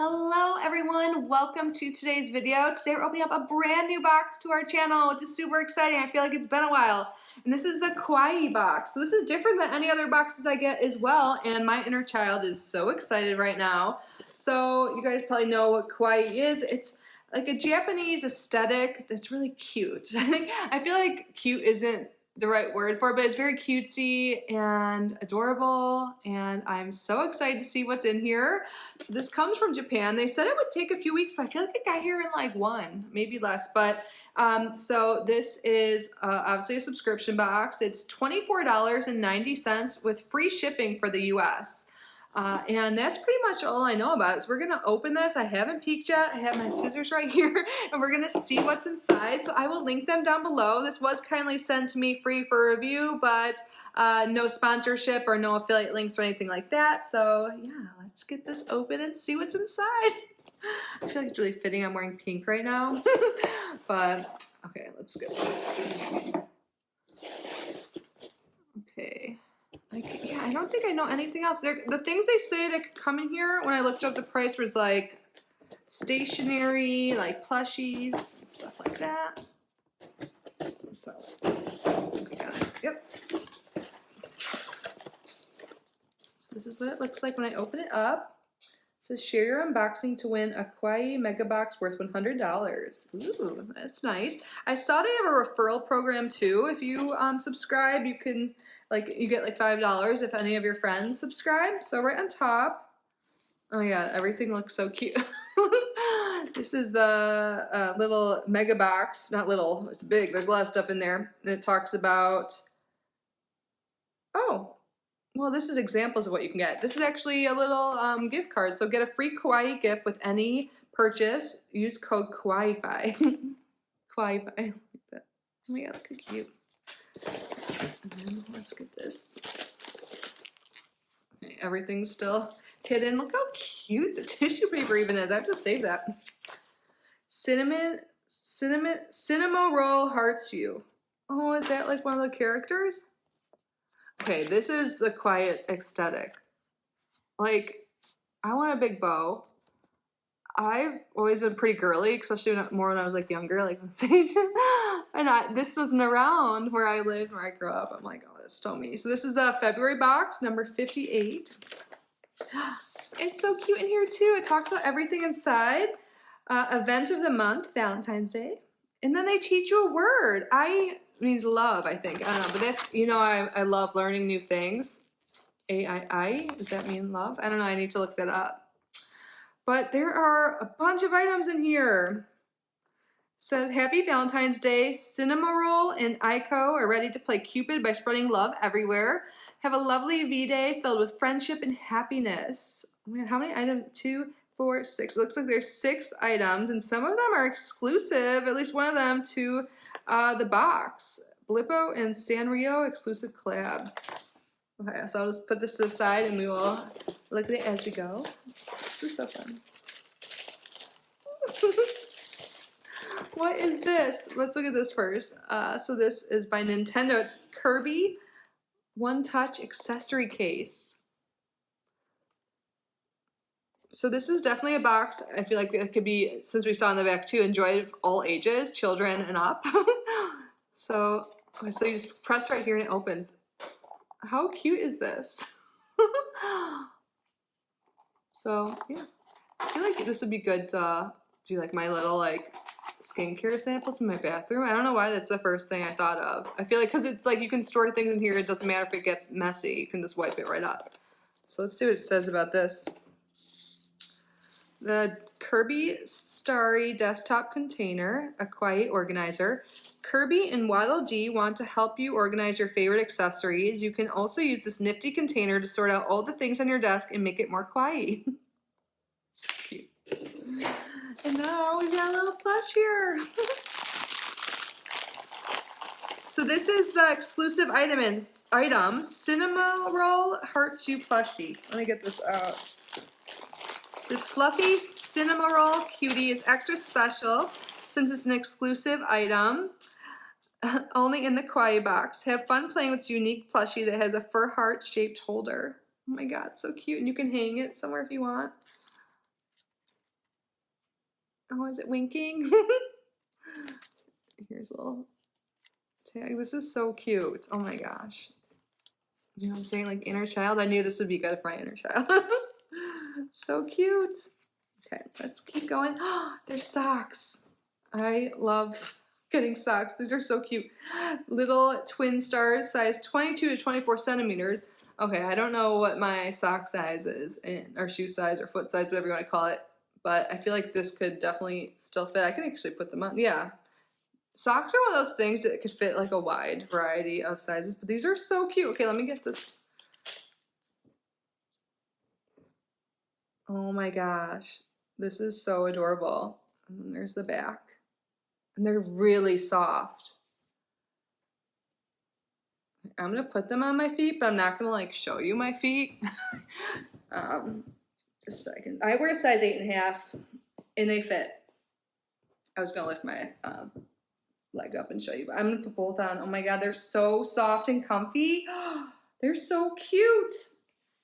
Hello everyone, welcome to today's video. Today we're opening up a brand new box to our channel, which is super exciting. I feel like it's been a while. And this is the Kawaii Box. So this is different than any other boxes I get as well, and my inner child is so excited right now. So you guys probably know what Kawaii is. It's like a Japanese aesthetic that's really cute. I feel like cute isn't the right word for it, but it's very cutesy and adorable, and I'm so excited to see what's in here. So this comes from Japan. They said it would take a few weeks, but I feel like it got here in like one, maybe less. But so this is obviously a subscription box. It's $24.90 with free shipping for the US. And that's pretty much all I know about it. So we're gonna open this. I haven't peeked yet. I have my scissors right here, and we're gonna see what's inside. So I will link them down below. This was kindly sent to me free for review, but no sponsorship or no affiliate links or anything like that. So yeah, let's get this open and see what's inside. I feel like it's really fitting. I'm wearing pink right now, but okay, let's get this. Okay. Like, yeah, I don't think I know anything else. The things they say that could come in here, when I looked up the price, was like stationery, like plushies, and stuff like that. So, yep. So this is what it looks like when I open it up. It says, share your unboxing to win a Kawaii Mega Box worth $100. Ooh, that's nice. I saw they have a referral program too. If you subscribe, you can, you get like $5 if any of your friends subscribe. So right on top, oh yeah, everything looks so cute. This is the little Mega Box. Not little, it's big. There's a lot of stuff in there. And it talks about, oh, well, this is examples of what you can get. This is actually a little gift card. So get a free Kawaii gift with any purchase. Use code KawaiiFi. KawaiiFi. Like that. Oh my god, look how cute. And then let's get this. Okay, everything's still hidden. Look how cute the tissue paper even is. I have to save that. Cinema roll hearts you. Oh, is that like one of the characters? Okay, this is the quiet aesthetic. Like, I want a big bow. I've always been pretty girly, especially more when I was like younger, like on stage. And this wasn't around where I lived, where I grew up. I'm like, oh, that's so me. So this is the February box, number 58. It's so cute in here too. It talks about everything inside. Event of the month, Valentine's Day. And then they teach you a word. Means love, I think. I don't know, but that's, you know, I love learning new things. A-I-I, does that mean love? I don't know, I need to look that up. But there are a bunch of items in here. It says, Happy Valentine's Day. Cinema Roll and Aiko are ready to play Cupid by spreading love everywhere. Have a lovely V-Day filled with friendship and happiness. Man, how many items? 2, 4, 6. It looks like there's 6 items, and some of them are exclusive, at least one of them, to the box. Blippo and Sanrio exclusive collab. Okay, so I'll just put this to the side and we will look at it as we go. This is so fun. What is this? Let's look at this first. So this is by Nintendo. It's Kirby One Touch accessory case. So this is definitely a box. I feel like it could be, since we saw in the back too, enjoyed all ages, children and up. So you just press right here and it opens. How cute is this? So yeah, I feel like this would be good to do like my little like skincare samples in my bathroom. I don't know why that's the first thing I thought of. I feel like because it's like you can store things in here. It doesn't matter if it gets messy. You can just wipe it right up. So let's see what it says about this. The Kirby Starry Desktop Container, a quiet organizer. Kirby and Waddle Dee want to help you organize your favorite accessories. You can also use this nifty container to sort out all the things on your desk and make it more quiet. So cute. And now we've got a little plush here. So this is the exclusive item, Cinema Roll Hearts You Plushie. Let me get this out. This fluffy Cinema Roll cutie is extra special since it's an exclusive item, only in the Kawaii Box. Have fun playing with this unique plushie that has a fur heart-shaped holder. Oh my god, so cute. And you can hang it somewhere if you want. Oh, is it winking? Here's a little tag. This is so cute. Oh my gosh. You know what I'm saying? Like inner child. I knew this would be good for my inner child. So cute. Okay, let's keep going. There's socks. I love getting socks. These are so cute. Little twin stars, size 22 to 24 centimeters. Okay, I don't know what my sock size is, or shoe size, or foot size, whatever you want to call it. But I feel like this could definitely still fit. I can actually put them on. Yeah. Socks are one of those things that could fit like a wide variety of sizes, but these are so cute. Okay, let me get this. Oh my gosh. This is so adorable. And then there's the back. And they're really soft. I'm gonna put them on my feet, but I'm not gonna like show you my feet. Just a second. I wear a size 8.5 and they fit. I was gonna lift my leg up and show you, but I'm gonna put both on. Oh my god, they're so soft and comfy. They're so cute.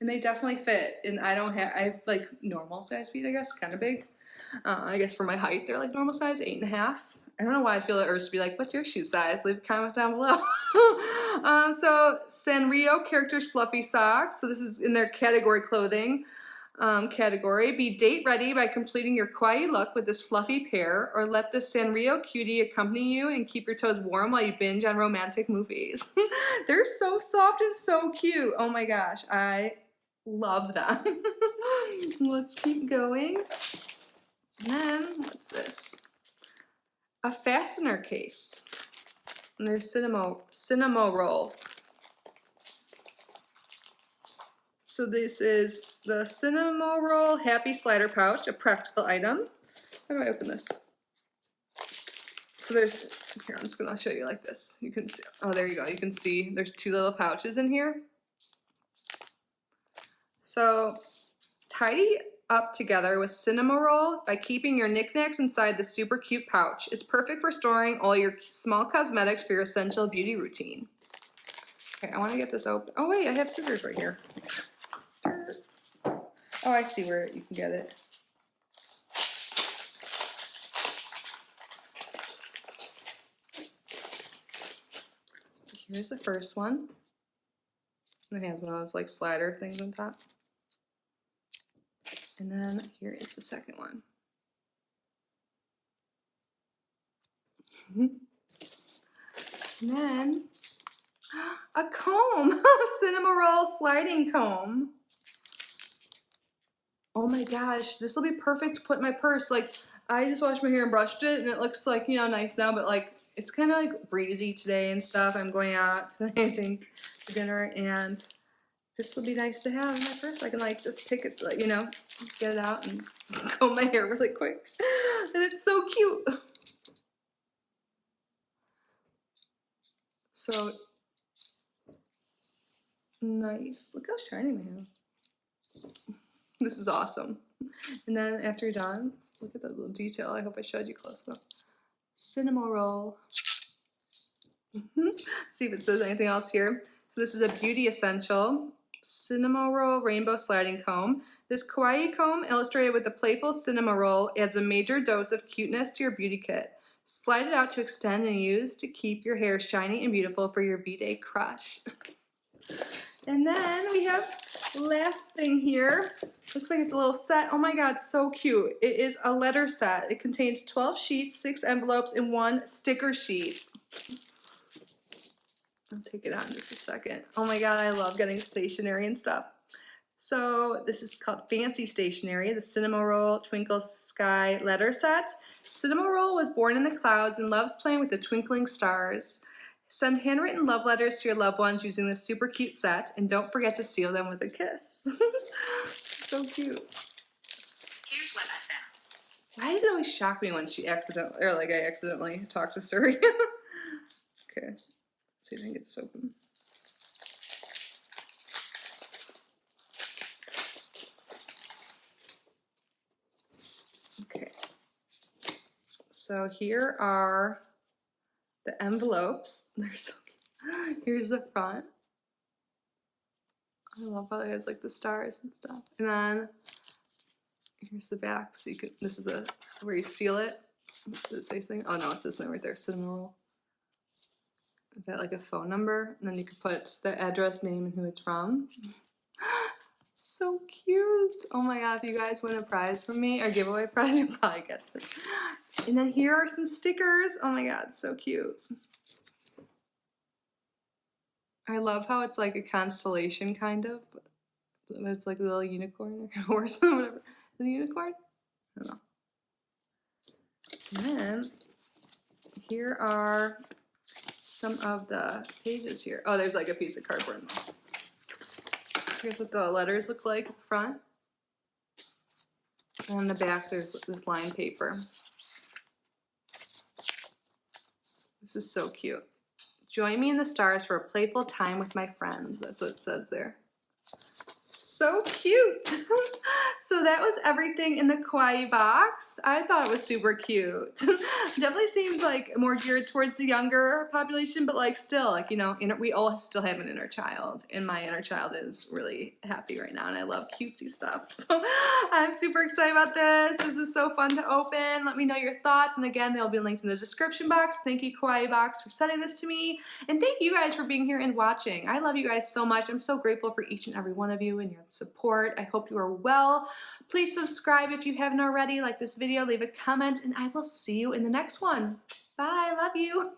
And they definitely fit. And I have like normal size feet, I guess, kind of big. I guess for my height, they're like normal size, 8.5. I don't know why I feel the urge to be like, what's your shoe size? Leave a comment down below. So Sanrio Characters Fluffy Socks. So this is in their category clothing category. Be date ready by completing your kawaii look with this fluffy pair, or let the Sanrio cutie accompany you and keep your toes warm while you binge on romantic movies. They're so soft and so cute. Oh my gosh, I love them. Let's keep going. And then, what's this? A fastener case. And there's cinema roll. So this is the cinema roll happy slider pouch, a practical item. How do I open this? So there's, here, I'm just gonna show you like this. You can see, oh, there you go. You can see there's 2 little pouches in here. So tidy up together with cinema roll by keeping your knickknacks inside the super cute pouch. It's perfect for storing all your small cosmetics for your essential beauty routine. Okay, I want to get this open. Oh wait, I have scissors right here. Oh, I see where you can get it. So here's the first one. And it has one of those like slider things on top. And then here is the second one. And then a comb, cinema roll sliding comb. Oh my gosh, this will be perfect to put in my purse. Like, I just washed my hair and brushed it, and it looks like, you know, nice now, but like, it's kind of like breezy today and stuff. I'm going out today, I think, for dinner, and this will be nice to have in my purse. I can like just pick it, like, you know, get it out and comb my hair really quick. And it's so cute. So nice. Look how shiny my hair is. This is awesome. And then after you're done, look at that little detail. I hope I showed you close enough. Cinema roll. See if it says anything else here. So this is a beauty essential. Cinema roll rainbow sliding comb. This kawaii comb, illustrated with a playful cinema roll, adds a major dose of cuteness to your beauty kit. Slide it out to extend and use to keep your hair shiny and beautiful for your V-Day crush. And then we have last thing here. Looks like it's a little set. Oh my god, so cute. It is a letter set. It contains 12 sheets, 6 envelopes, and 1 sticker sheet. I'll take it out in just a second. Oh my god, I love getting stationery and stuff. So this is called Fancy Stationery, the Cinema Roll Twinkle Sky letter set. Cinema Roll was born in the clouds and loves playing with the twinkling stars. Send handwritten love letters to your loved ones using this super cute set, and don't forget to seal them with a kiss. So cute. Here's what I found. Why does it always shock me when she accidentally, or like I accidentally talk to Suri? Okay, let's see if I can get this open. Okay, so here are the envelopes. They're so cute. Here's the front. I love how it has like the stars and stuff. And then Here's the back, so you could, this is the, where you seal it. Does it say something? Oh no, it's this thing right there, cinnamon roll. Is that like a phone number? And then you could put the address, name, and who it's from. So cute. Oh my god, if you guys win a prize from me, or giveaway prize, you'll probably get this. And then here are some stickers. Oh my god, so cute. I love how it's like a constellation, kind of. But it's like a little unicorn or horse or whatever. Is it a unicorn? I don't know. And then here are some of the pages here. Oh, there's like a piece of cardboard. Here's what the letters look like up front. And on the back, there's this lined paper. This is so cute. Join me in the stars for a playful time with my friends. That's what it says there. So cute. So that was everything in the Kawaii box. I thought it was super cute. Definitely seems like more geared towards the younger population, but like still, like, you know, we all still have an inner child, and my inner child is really happy right now, and I love cutesy stuff. So I'm super excited about this. This is so fun to open. Let me know your thoughts, and again, they'll be linked in the description box. Thank you, Kawaii Box, for sending this to me, and thank you guys for being here and watching. I love you guys so much. I'm so grateful for each and every one of you and your support. I hope you are well. Please subscribe if you haven't already. Like this video, leave a comment, and I will see you in the next one. Bye. Love you.